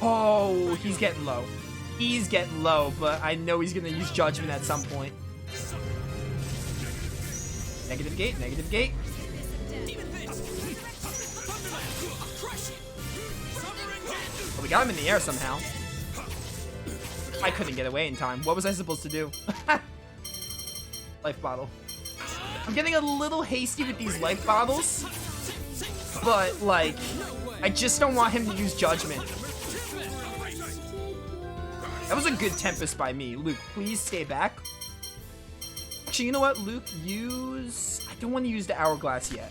Oh, he's getting low. He's getting low, but I know he's gonna use judgment at some point. Negative gate, negative gate. Oh, we got him in the air somehow. I couldn't get away in time. What was I supposed to do? Life bottle. I'm getting a little hasty with these life bottles, but like, I just don't want him to use judgment. That was a good Tempest by me. Luke, please stay back. Actually, you know what, Luke? Use... I don't want to use the hourglass yet.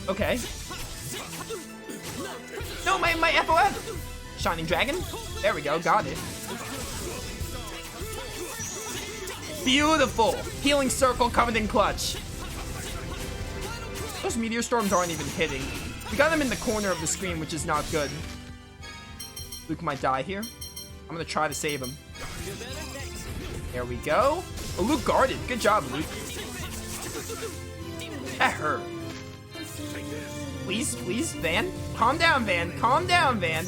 Okay. No, my FOF! Shining Dragon? There we go, got it. Beautiful! Healing Circle covered in clutch. Those Meteor Storms aren't even hitting. We got him in the corner of the screen, which is not good. Luke might die here. I'm gonna try to save him. There we go. Oh, Luke guarded. Good job, Luke. That hurt. Please, please, Van. Calm down, Van. Calm down, Van.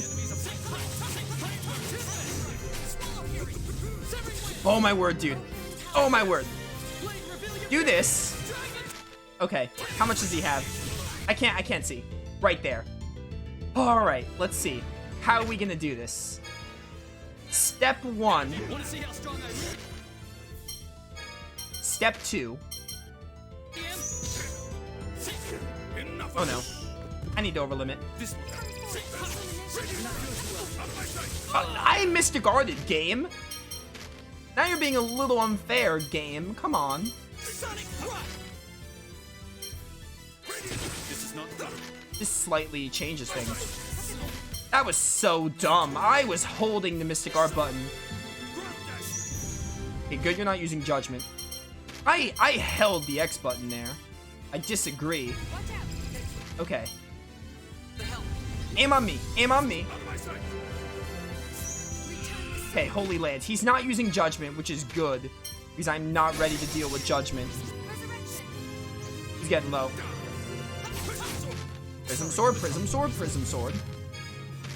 Oh my word, dude. Oh my word. Do this. Okay. How much does he have? I can't see. Right there. All right. Let's see. How are we gonna do this? Step 1. Step 2. Oh no. I need to overlimit. I missed a guarded, game. Now you're being a little unfair, game. Come on. This slightly changes things. That was so dumb. I was holding the Mystic Art button. Okay, good you're not using Judgment. I held the X button there. I disagree. Okay. Aim on me. Aim on me. Okay, Holy Lance. He's not using Judgment, which is good, because I'm not ready to deal with Judgment. He's getting low. Prism Sword, Prism Sword, Prism Sword.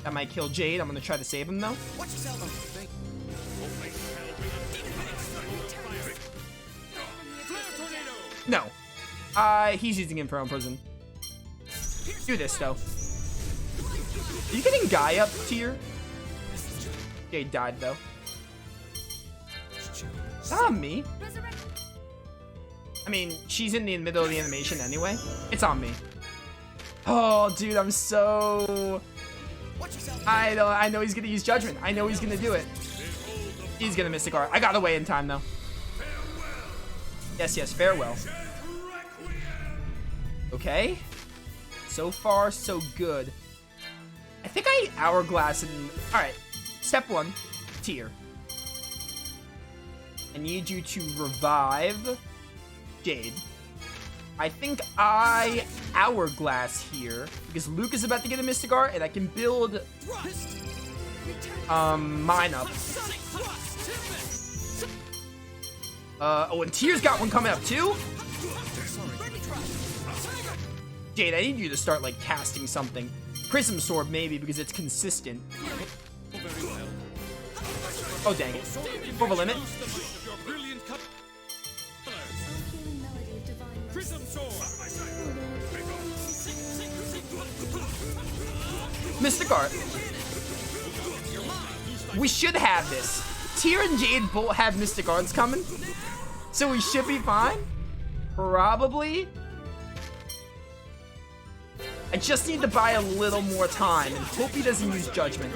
That might kill Jade. I'm going to try to save him, though. No. He's using Infernal Prison. Do this, though. Are you getting Guy up tier? Jade died, though. Is that on me? I mean, she's in the middle of the animation anyway. It's on me. Oh, dude, I'm so... I know he's gonna use Judgment. I know he's gonna do it. He's gonna Mystic Art. I got away in time, though. Yes, yes, farewell. Okay. So far, so good. I think I Hourglass and... Alright. Step 1. Tier. I need you to revive Jade. I think I Hourglass here because Luke is about to get a Mystic Art and I can build mine up. Oh, and Tier's got one coming up too? Jade, I need you to start like casting something. Prism Sword maybe because it's consistent. Oh dang it. Over limit. Mystic Art. We should have this. Tier and Jade both have Mystic Arts coming. So we should be fine. Probably. I just need to buy a little more time and hope he doesn't use Judgment.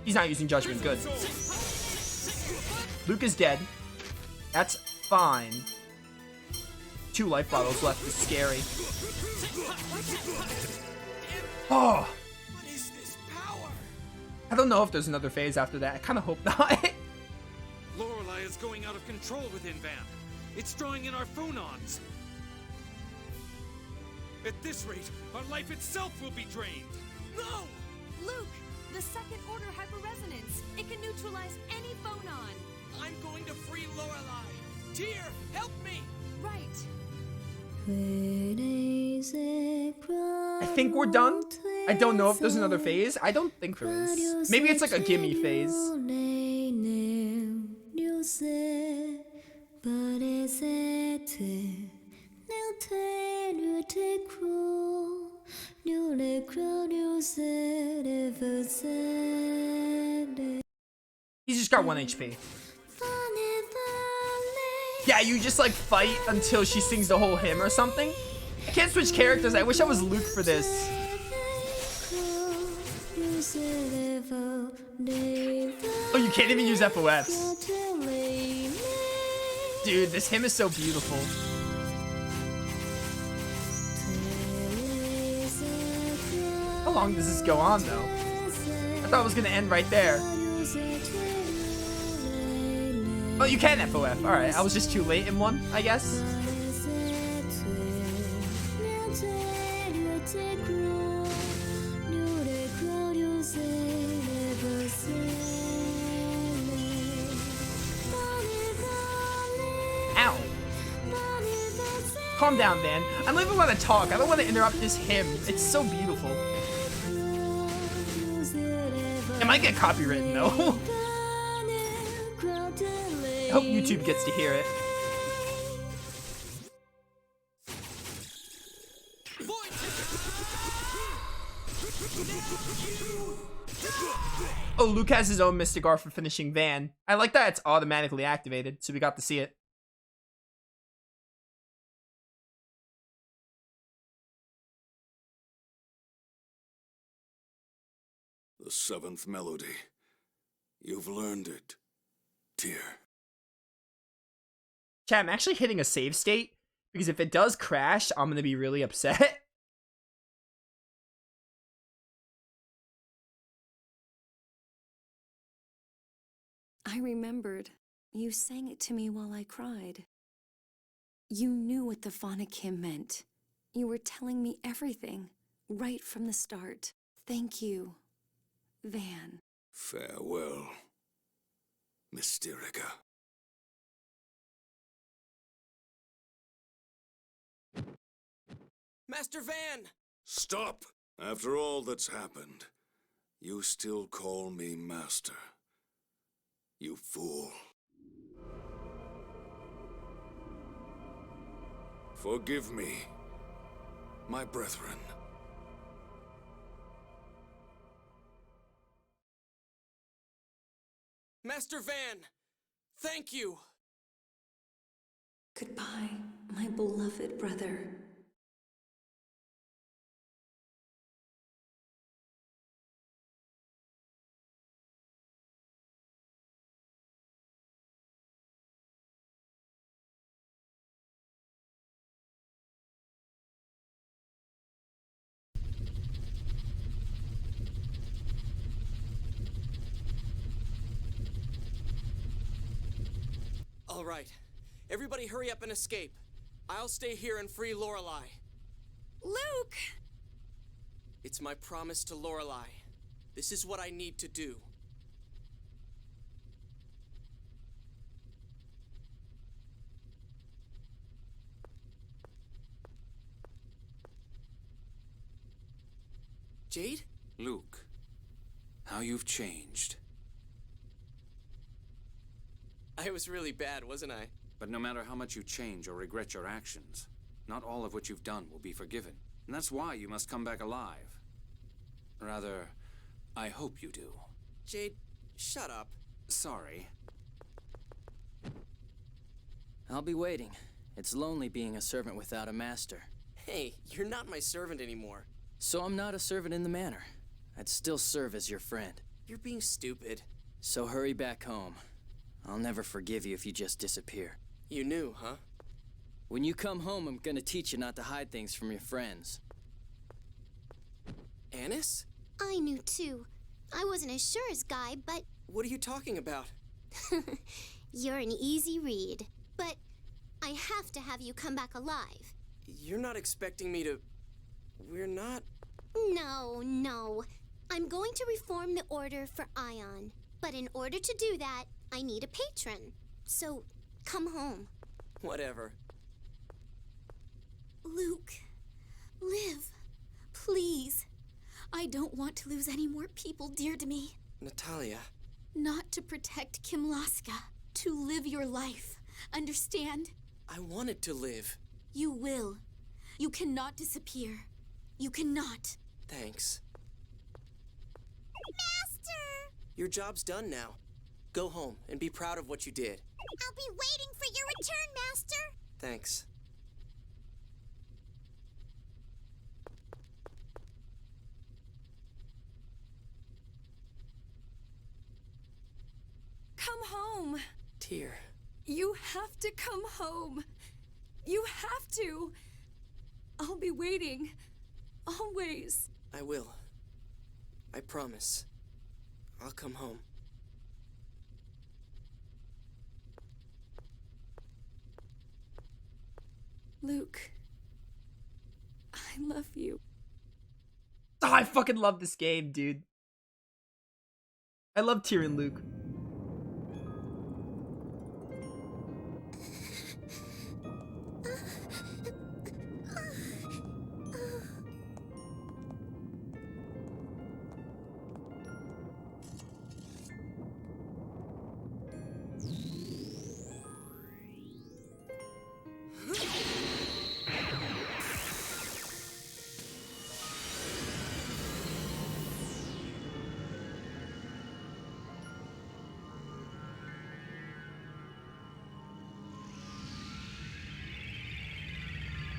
He's not using Judgment. Good. Luke is dead. That's fine. 2 life bottles left is scary. Oh. What is this power? I don't know if there's another phase after that. I kind of hope not. Lorelei is going out of control within Van. It's drawing in our phonons. At this rate, our life itself will be drained. No! Luke, the second order hyperresonance. It can neutralize any phonon. I'm going to free Lorelei. Tyr, help me! Right. When is it? think we're done. I don't know if there's another phase. I don't think there is. Maybe it's like a gimme phase. He's just got 1 HP. Yeah, you just like fight until she sings the whole hymn or something. I can't switch characters. I wish I was Luke for this. Oh, you can't even use FOFs. Dude, this hymn is so beautiful. How long does this go on, though? I thought it was gonna end right there. Oh, you can FOF. Alright, I was just too late in one, I guess. Ow. Calm down, Van. I don't even want to talk. I don't want to interrupt this hymn. It's so beautiful. It might get copywritten, though. I hope YouTube gets to hear it. Oh, Luke has his own Mystic Art for finishing Van. I like that it's automatically activated, so we got to see it. The 7th melody. You've learned it, dear. Chat, I'm actually hitting a save state, because if it does crash, I'm going to be really upset. I remembered. You sang it to me while I cried. You knew what the phonic hymn meant. You were telling me everything, right from the start. Thank you, Van. Farewell, Mysterica. Master Van! Stop! After all that's happened, you still call me Master. You fool. Forgive me, my brethren. Master Van! Thank you! Goodbye, my beloved brother. All right. Everybody hurry up and escape. I'll stay here and free Lorelei. Luke! It's my promise to Lorelei. This is what I need to do. Jade? Luke, how you've changed. I was really bad, wasn't I? But no matter how much you change or regret your actions, not all of what you've done will be forgiven. And that's why you must come back alive. Rather, I hope you do. Jade, shut up. Sorry. I'll be waiting. It's lonely being a servant without a master. Hey, you're not my servant anymore. So I'm not a servant in the manor. I'd still serve as your friend. You're being stupid. So hurry back home. I'll never forgive you if you just disappear. You knew, huh? When you come home, I'm gonna teach you not to hide things from your friends. Annis? I knew too. I wasn't as sure as Guy, but What are you talking about? you're an easy read. But I have to have you come back alive. You're not expecting me to... We're not... No. I'm going to reform the order for Ion. But in order to do that, I need a patron. So, come home. Whatever. Luke, live. Please. I don't want to lose any more people dear to me. Natalia. Not to protect Kim Laska. To live your life. Understand? I wanted to live. You will. You cannot disappear. You cannot. Thanks. Master! Your job's done now. Go home and be proud of what you did. I'll be waiting for your return, Master! Thanks. Come home. Tear. You have to come home. You have to. I'll be waiting. Always. I will. I promise. I'll come home. Luke. I love you. Oh, I fucking love this game, dude. I love Tyr and Luke.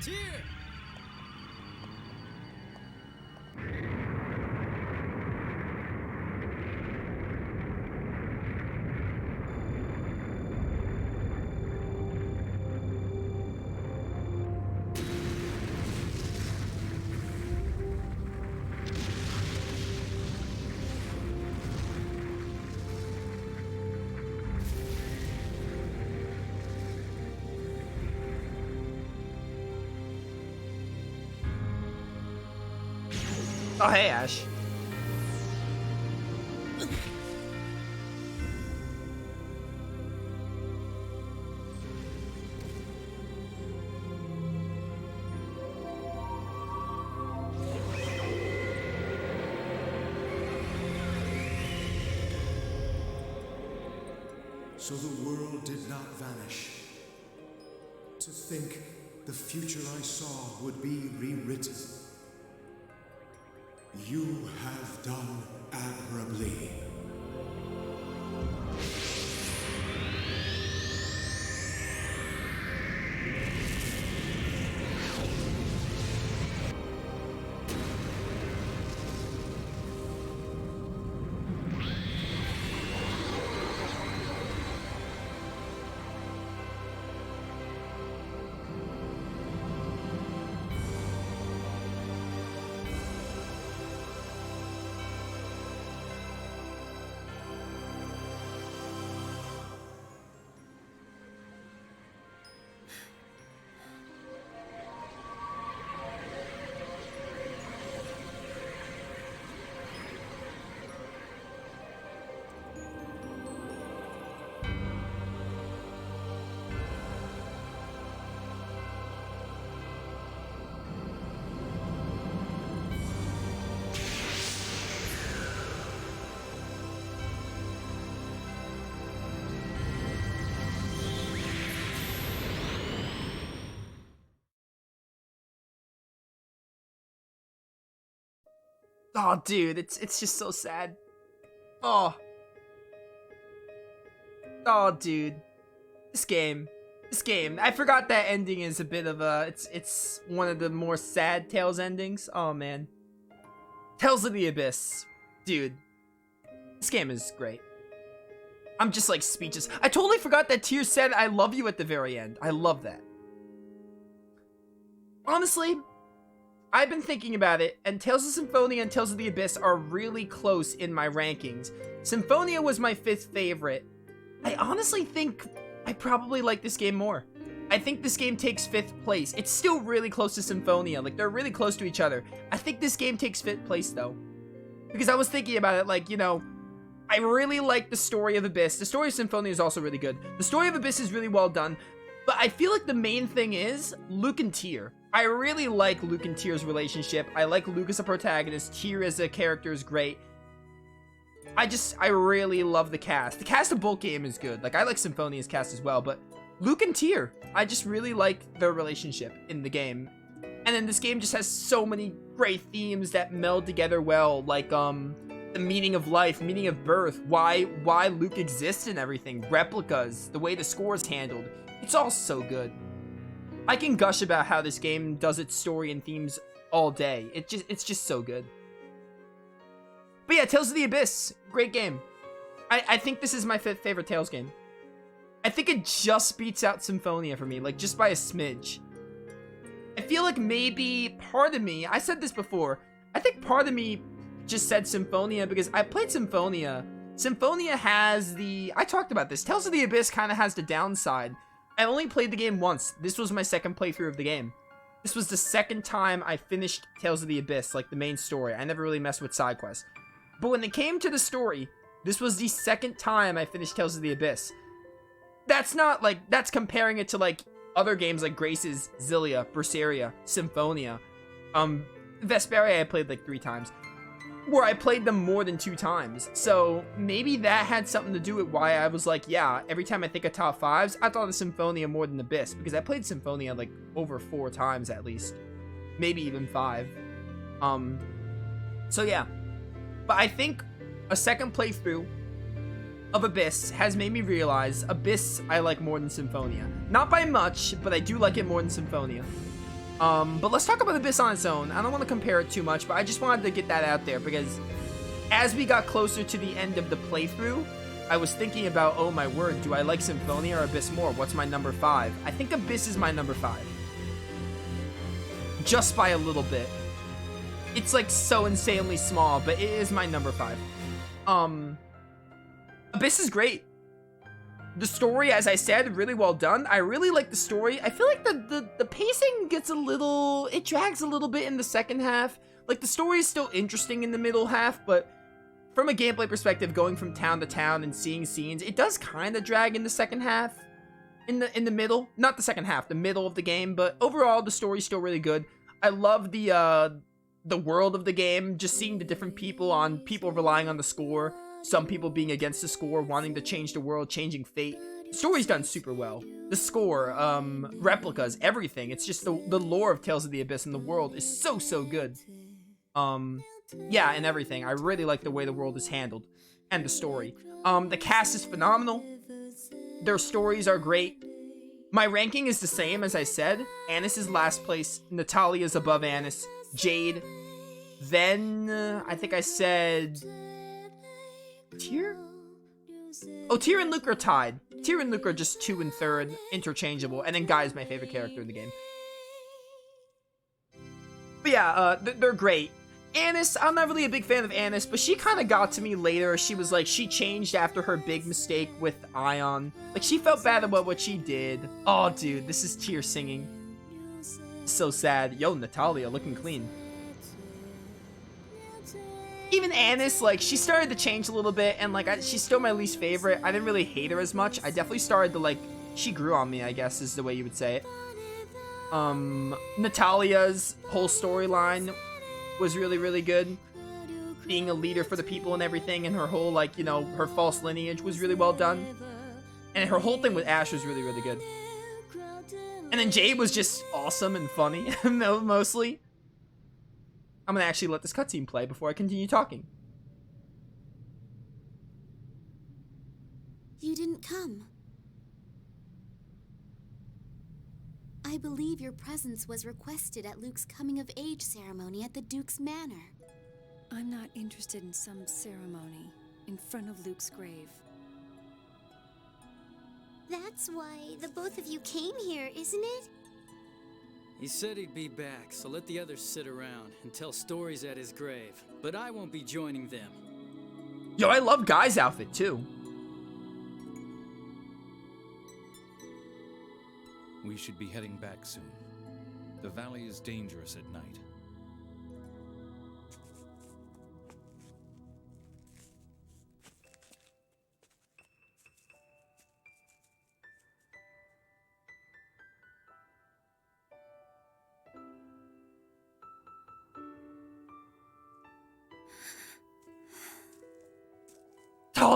Tyr! Oh, hey, Ash. So the world did not vanish. To think the future I saw would be rewritten. You have done admirably. Oh, dude, it's just so sad. Oh. Oh, dude. This game. I forgot that ending is a bit of a... It's one of the more sad Tales endings. Oh, man. Tales of the Abyss. Dude. This game is great. I'm just, like, speechless. I totally forgot that Tyr said I love you at the very end. I love that. Honestly, I've been thinking about it, and Tales of Symphonia and Tales of the Abyss are really close in my rankings. Symphonia was my 5th favorite. I honestly think I probably like this game more. I think this game takes 5th place. It's still really close to Symphonia. Like, they're really close to each other. I think this game takes 5th place, though. Because I was thinking about it, like, you know, I really like the story of Abyss. The story of Symphonia is also really good. The story of Abyss is really well done. But I feel like the main thing is Luke and Tyr. I really like Luke and Tyr's relationship. I like Luke as a protagonist. Tyr as a character is great. I really love the cast. The cast of both game is good. Like, I like Symphonia's cast as well, but Luke and Tyr, I just really like their relationship in the game. And then this game just has so many great themes that meld together well, like, the meaning of life, meaning of birth, why Luke exists and everything, replicas, the way the score is handled. It's all so good. I can gush about how this game does its story and themes all day. It's just so good. But yeah, Tales of the Abyss, great game. I think this is my fifth favorite Tales game. I think it just beats out Symphonia for me, like just by a smidge. I feel like maybe part of me, I said this before, I think part of me just said Symphonia because I played Symphonia. Symphonia has I talked about this, Tales of the Abyss kind of has the downside. I only played the game once. This was my second playthrough of the game. This was the second time I finished Tales of the Abyss, like the main story. I never really messed with side quests. But when it came to the story, this was the second time I finished Tales of the Abyss. That's not like, that's comparing it to like other games like Graces, Zillia, Berseria, Symphonia. Vesperia I played like 3 times. Where I played them more than 2 times. So maybe that had something to do with why I was like, yeah, every time I think of top 5s, I thought of Symphonia more than Abyss. Because I played Symphonia like over 4 times at least. Maybe even 5. So yeah. But I think a second playthrough of Abyss has made me realize Abyss I like more than Symphonia. Not by much, but I do like it more than Symphonia. But let's talk about Abyss on its own. I don't want to compare it too much, but I just wanted to get that out there because as we got closer to the end of the playthrough, I was thinking about, oh my word, do I like Symphonia or Abyss more? What's my number 5? I think Abyss is my number 5. Just by a little bit. It's like so insanely small, but it is my number 5. Abyss is great. The story, as I said, really well done. I really like the story. I feel like the pacing gets a little, it drags a little bit in the second half. Like the story is still interesting in the middle half, but from a gameplay perspective, going from town to town and seeing scenes, it does kind of drag in the second half. In the middle, not the second half, the middle of the game, but overall the story's still really good. I love the world of the game, just seeing the different people relying on the score. Some people being against the score, wanting to change the world, changing fate. The story's done super well. The score, replicas, everything. It's just the lore of Tales of the Abyss and the world is so good. Yeah, and everything. I really like the way the world is handled. And the story. The cast is phenomenal. Their stories are great. My ranking is the same as I said. Annis is last place. Natalia's above Annis. Jade. Then, I think I said... Tyr? Oh, Tyr and Luke are tied. Tyr and Luke are just 2 and 3rd, interchangeable. And then Guy is my favorite character in the game. But yeah, they're great. Annis, I'm not really a big fan of Annis, but she kind of got to me later. She was like, she changed after her big mistake with Ion. Like, she felt bad about what she did. Oh, dude, this is Tyr singing. So sad. Yo, Natalia, looking clean. Even Annis, like, she started to change a little bit, and, like, she's still my least favorite. I didn't really hate her as much. I definitely started to, like, she grew on me, I guess, is the way you would say it. Natalia's whole storyline was really good. Being a leader for the people and everything, and her whole, like, you know, her false lineage was really well done. And her whole thing with Ash was really good. And then Jade was just awesome and funny, mostly. I'm gonna actually let this cutscene play before I continue talking. You didn't come. I believe your presence was requested at Luke's coming-of-age ceremony at the Duke's Manor. I'm not interested in some ceremony in front of Luke's grave. That's why the both of you came here, isn't it? He said he'd be back, so let the others sit around and tell stories at his grave. But I won't be joining them. Yo, I love Guy's outfit, too. We should be heading back soon. The valley is dangerous at night.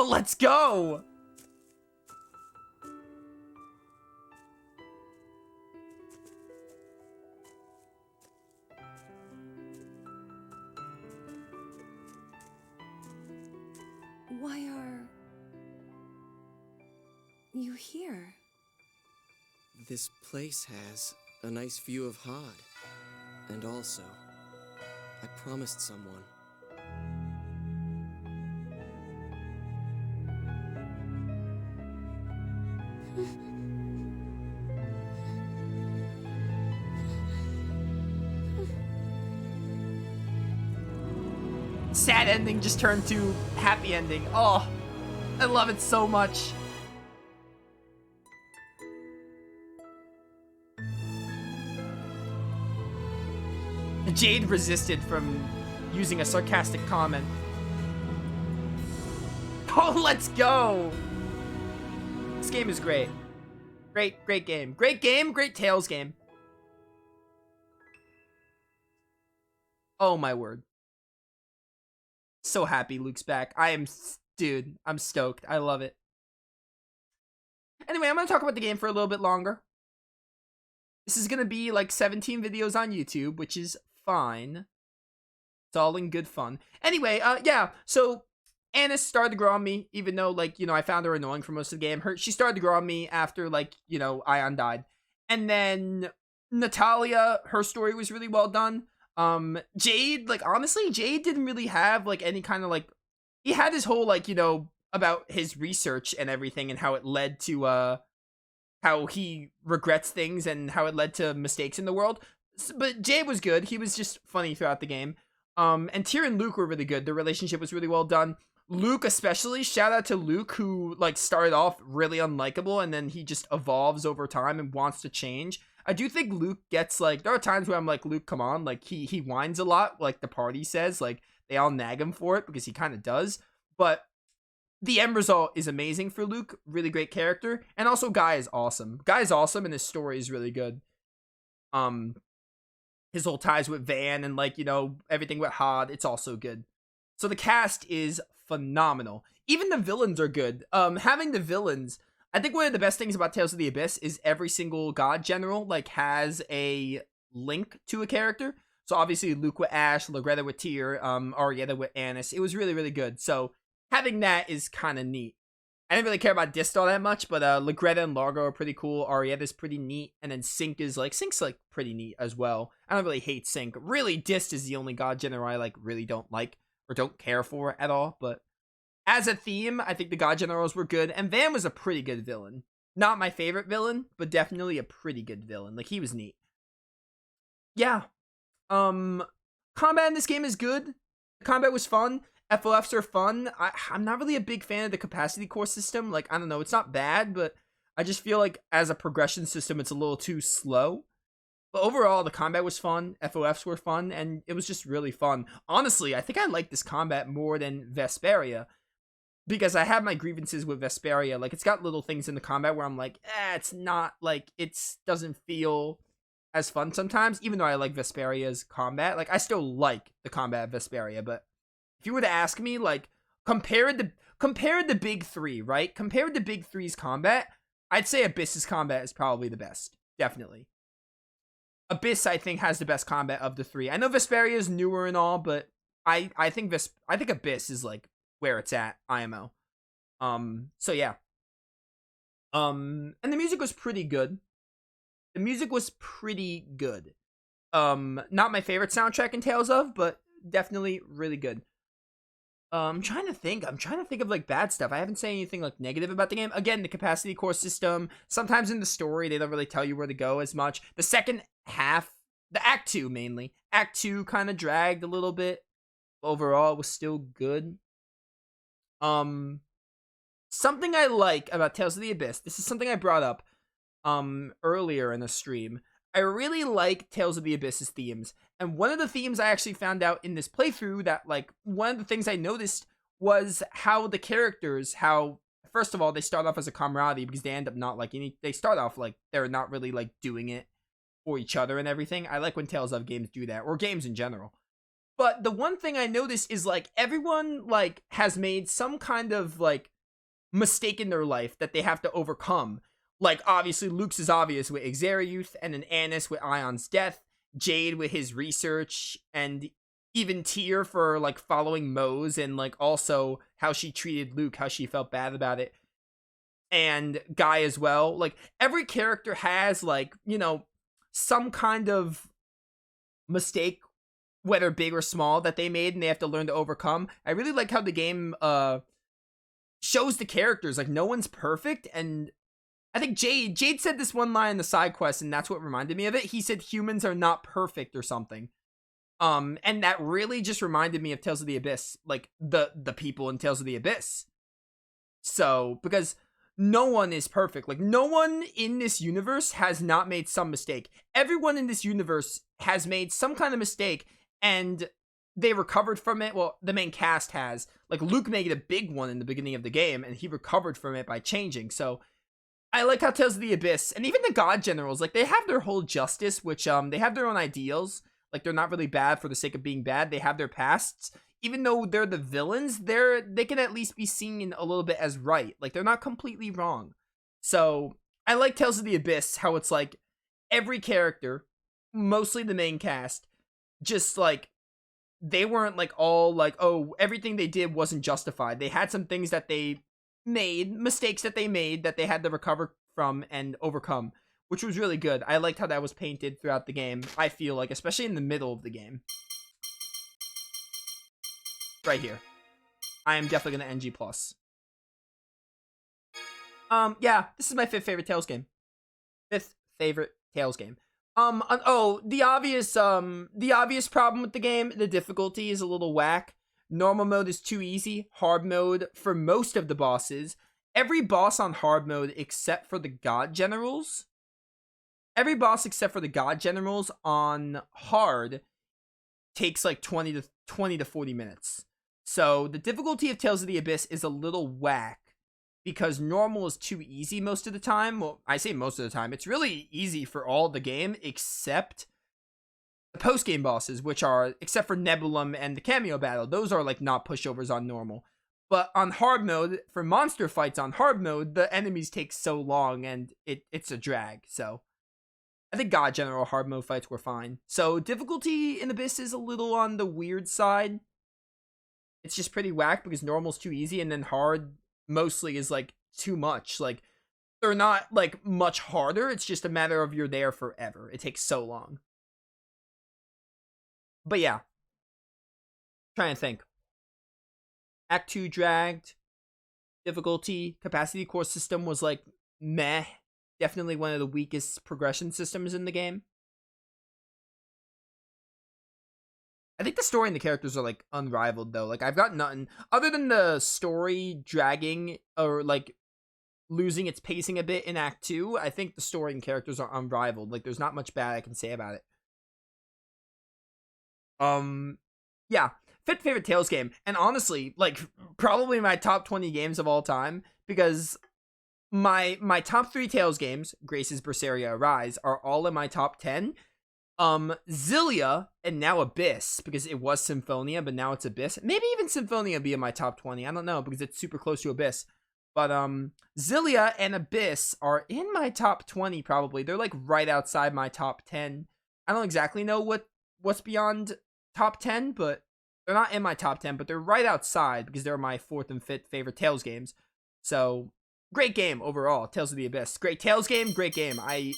Oh, let's go! Why are you here? This place has a nice view of Hod. And also, I promised someone. Sad ending just turned to happy ending. Oh, I love it so much. Jade resisted from using a sarcastic comment. Oh, let's go! This game is great. Great game. Great game, great Tales game. Oh my word. So happy Luke's back. Dude, I'm stoked. I love it. Anyway, I'm gonna talk about the game for a little bit longer. This is gonna be like 17 videos on YouTube, which is fine. It's all in good fun. Anyway, yeah, so Annis started to grow on me, even though, like, you know, I found her annoying for most of the game. She started to grow on me after, like, you know, Ion died. And then Natalia, her story was really well done. Jade, like, honestly, Jade didn't really have, like, any kind of, like, he had his whole, like, you know, about his research and everything and how it led to, how he regrets things and how it led to mistakes in the world. But Jade was good. He was just funny throughout the game. And Tyr and Luke were really good. The relationship was really well done. Luke especially, shout out to Luke, who, like, started off really unlikable and then he just evolves over time and wants to change. I do think Luke gets, like, there are times where I'm like, Luke, come on, like, he whines a lot, like the party says, like, they all nag him for it because he kind of does, but the end result is amazing for Luke, really great character, and also Guy is awesome. Guy's awesome and his story is really good. His whole ties with Van and, like, you know, everything with Hod, it's also good. So the cast is phenomenal. Even the villains are good. Having the villains, I think one of the best things about Tales of the Abyss is every single god general, like, has a link to a character. So obviously Luke with Ash, Lagretta with Tyr, Arietta with Annis. It was really, really good. So having that is kind of neat. I didn't really care about Dist all that much, but Lagretta and Largo are pretty cool. Arietta's pretty neat. And then Sync's like pretty neat as well. I don't really hate Sync. Really, Dist is the only god general I, like, really don't like or don't care for at all. But as a theme, I think the god generals were good. And Van was a pretty good villain. Not my favorite villain, but definitely a pretty good villain. Like, he was neat. Yeah. Combat in this game is good. The combat was fun. FOFs are fun. I'm not really a big fan of the capacity core system. Like, I don't know, it's not bad, but I just feel like as a progression system, it's a little too slow. But overall, the combat was fun, FOFs were fun, and it was just really fun. Honestly, I think I like this combat more than Vesperia, because I have my grievances with Vesperia. Like, it's got little things in the combat where I'm like, it's not, like, it doesn't feel as fun sometimes, even though I like Vesperia's combat. Like, I still like the combat of Vesperia, but if you were to ask me, like, compare the big three, right? Compare the big three's combat, I'd say Abyss's combat is probably the best. Definitely. Abyss, I think, has the best combat of the three. I know Vesperia is newer and all, but I think Abyss is, like, where it's at, IMO. So yeah. And the music was pretty good. Not my favorite soundtrack in Tales of, but definitely really good. I'm trying to think of, like, bad stuff. I haven't said anything, like, negative about the game. Again, the capacity core system. Sometimes in the story, they don't really tell you where to go as much. The second half, the Act 2 mainly. Act 2 kind of dragged a little bit. Overall, it was still good. Something I like about Tales of the Abyss. This is something I brought up earlier in the stream. I really like Tales of the Abyss's themes. And one of the themes I actually found out in this playthrough that, like, one of the things I noticed was how the characters, first of all, they start off as a camaraderie because they end up not liking they start off like they're not really, like, doing it for each other and everything. I like when Tales of games do that, or games in general. But the one thing I noticed is, like, everyone, like, has made some kind of, like, mistake in their life that they have to overcome. Like, obviously, Luke's is obvious with Xeriuth, and then Annis with Ion's death, Jade with his research, and even Tyr for, like, following Mose, and, like, also how she treated Luke, how she felt bad about it. And Guy as well. Like, every character has, like, you know, some kind of mistake, whether big or small, that they made and they have to learn to overcome. I really like how the game shows the characters. Like, no one's perfect, and I think Jade said this one line in the side quest, and that's what reminded me of it. He said humans are not perfect or something. And that really just reminded me of Tales of the Abyss, like the people in Tales of the Abyss. So, because no one is perfect. Like, no one in this universe has not made some mistake. Everyone in this universe has made some kind of mistake, and they recovered from it. Well, the main cast has. Like, Luke made a big one in the beginning of the game, and he recovered from it by changing. So, I like how Tales of the Abyss, and even the God Generals, like, they have their whole justice, which, they have their own ideals. Like, they're not really bad for the sake of being bad. They have their pasts. Even though they're the villains, they can at least be seen a little bit as right. Like, they're not completely wrong. So, I like Tales of the Abyss, how it's like, every character, mostly the main cast, just, like, they weren't, like, all, like, oh, everything they did wasn't justified. They had some things that they made, mistakes that they made, that they had to recover from and overcome, which was really good. I liked how that was painted throughout the game, I feel like, especially in the middle of the game. Right here. I am definitely going to NG+. Yeah, this is my 5th favorite Tales game. 5th favorite Tales game. The obvious problem with the game, the difficulty is a little whack. Normal mode is too easy. Hard mode for most of the bosses. Every boss on hard mode except for the God Generals. Every boss except for the God Generals on hard takes like 20 to 40 minutes. So the difficulty of Tales of the Abyss is a little whack because normal is too easy most of the time. Well, I say most of the time. It's really easy for all the game except the post-game bosses, which are, except for Nebulum and the cameo battle, those are like not pushovers on normal. But on hard mode, for monster fights on hard mode, the enemies take so long and it's a drag. So I think God General hard mode fights were fine. So difficulty in Abyss is a little on the weird side. It's just pretty whack because normal's too easy and then hard mostly is like too much. Like, they're not like much harder. It's just a matter of you're there forever. It takes so long. But yeah. Trying to think. Act 2 dragged. Difficulty. Capacity core system was like meh. Definitely one of the weakest progression systems in the game. I think the story and the characters are like unrivaled though. Like, I've got nothing other than the story dragging or like losing its pacing a bit in Act 2. I think the story and characters are unrivaled. Like, there's not much bad I can say about it. Yeah, 5th favorite Tales game, and honestly, like, probably my top 20 games of all time, because my top 3 Tales games, Grace's Berseria Arise, are all in my top 10. Xillia, and now Abyss, because it was Symphonia, but now it's Abyss. Maybe even Symphonia be in my top 20, I don't know, because it's super close to Abyss. But, Xillia and Abyss are in my top 20, probably. They're, like, right outside my top 10. I don't exactly know what's beyond top 10, but they're not in my top 10, but they're right outside, because they're my 4th and 5th favorite Tales games. So, great game overall, Tales of the Abyss. Great Tales game, great game. I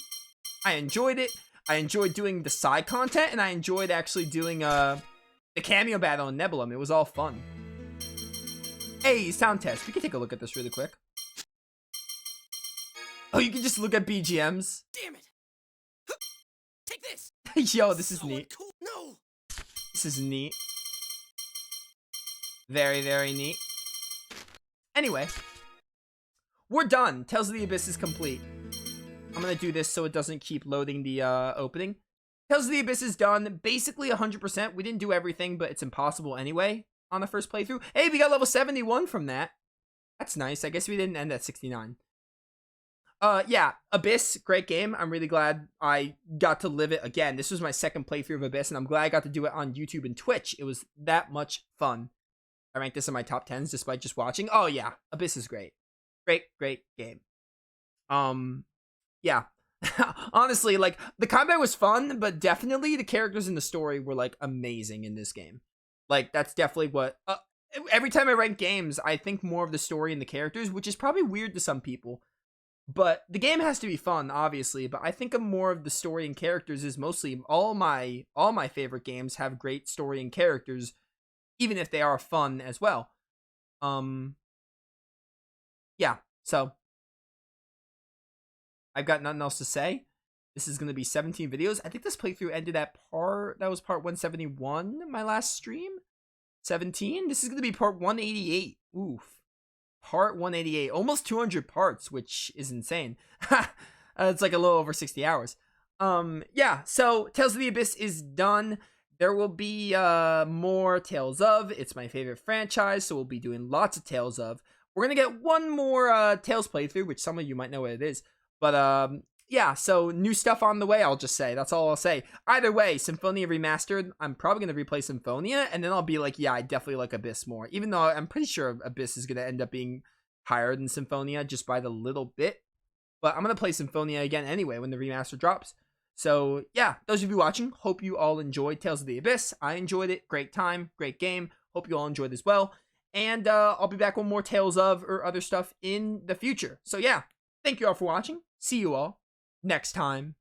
enjoyed it. I enjoyed doing the side content, and I enjoyed actually doing the cameo battle in Nebulum. It was all fun. Hey, sound test. We can take a look at this really quick. Oh, you can just look at BGMs. Damn it! Take this! Yo, this is neat. Cool. No! This is neat. Very, very neat. Anyway. We're done. Tales of the Abyss is complete. I'm gonna do this so it doesn't keep loading the opening. Tales of the Abyss is done. Basically 100%. We didn't do everything, but it's impossible anyway on the first playthrough. Hey, we got level 71 from that. That's nice. I guess we didn't end at 69. Yeah, Abyss, great game. I'm really glad I got to live it again. This was my 2nd playthrough of Abyss, and I'm glad I got to do it on YouTube and Twitch. It was that much fun. I ranked this in my top 10s despite just watching. Oh yeah, Abyss is great. great game. Yeah. Honestly, like, the combat was fun, but definitely the characters in the story were, like, amazing in this game. Like, that's definitely what... every time I rank games, I think more of the story and the characters, which is probably weird to some people. But the game has to be fun, obviously, but I think of more of the story and characters is mostly... All my favorite games have great story and characters, even if they are fun as well. Yeah, so... I've got nothing else to say. This is going to be 17 videos. I think this playthrough ended at that was part 171, my last stream. 17? This is going to be part 188. Oof. Part 188. Almost 200 parts, which is insane. It's like a little over 60 hours. Yeah, so Tales of the Abyss is done. There will be more Tales of. It's my favorite franchise, so we'll be doing lots of Tales of. We're going to get one more Tales playthrough, which some of you might know what it is. But, yeah, so new stuff on the way, I'll just say. That's all I'll say. Either way, Symphonia Remastered, I'm probably going to replay Symphonia, and then I'll be like, yeah, I definitely like Abyss more. Even though I'm pretty sure Abyss is going to end up being higher than Symphonia just by the little bit. But I'm going to play Symphonia again anyway when the remaster drops. So, yeah, those of you watching, hope you all enjoyed Tales of the Abyss. I enjoyed it. Great time. Great game. Hope you all enjoyed as well. And I'll be back with more Tales of or other stuff in the future. So, yeah. Thank you all for watching. See you all next time.